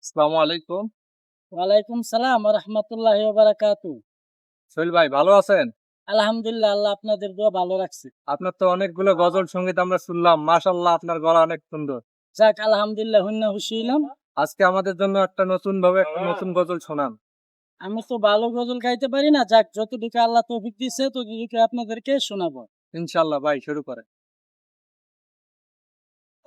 আসসালামু আলাইকুম। ওয়ালাইকুম সালাম ওয়া রাহমাতুল্লাহি ওয়া বারাকাতুহু। সোহেল ভাই ভালো আছেন? আলহামদুলিল্লাহ, আল্লাহ আপনাদের দোয়া ভালো রাখছে। আপনার তো অনেকগুলো গজল সঙ্গীত আমরা শুনলাম। মাশাআল্লাহ আপনার গলা অনেক সুন্দর। যাক আলহামদুলিল্লাহ, হইনা খুশি হইলাম। আজকে আমাদের জন্য একটা নতুন গজল শোনান। আমি তো ভালো গজল গাইতে পারি না। যাক যতটুকু আল্লাহ তৌফিক দিছে ততটুকু আপনাদেরকে শোনাবো। ইনশাআল্লাহ ভাই শুরু করেন।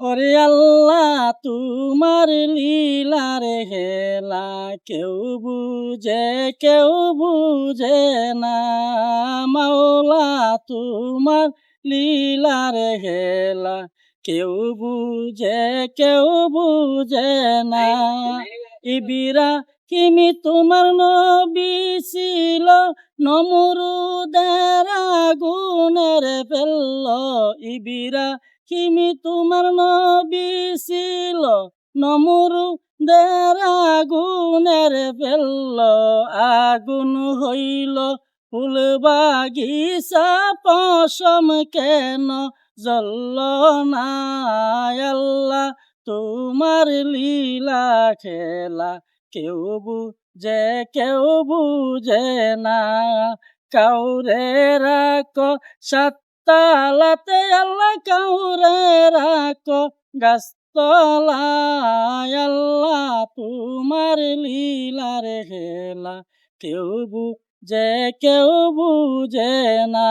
ওরে আল্লাহ তোমার লীলার হেলা কেউ বুঝে না। মাওলা তোমার লীলার হেলা কেউ বুঝে না। ইবিরা কিমি তোমার নবী ছিল, নমরুদের আগুনের ফেলল। ইবিরা কিমি তোমার নবী ছিল, নমরুদের আগুনের ফেলল। আগুন হইল ফুল বাগিচা, পশম কেন জ্বলল না। আল্লাহ তোমার লীলা খেলা কেউ বুঝে না। কাউরে রাখ সাততালাতে আল্লাহ, কাউরে রাখ গাছতলায়। আল্লাহ তোমার লীলার খেলা কেউ বুঝে না।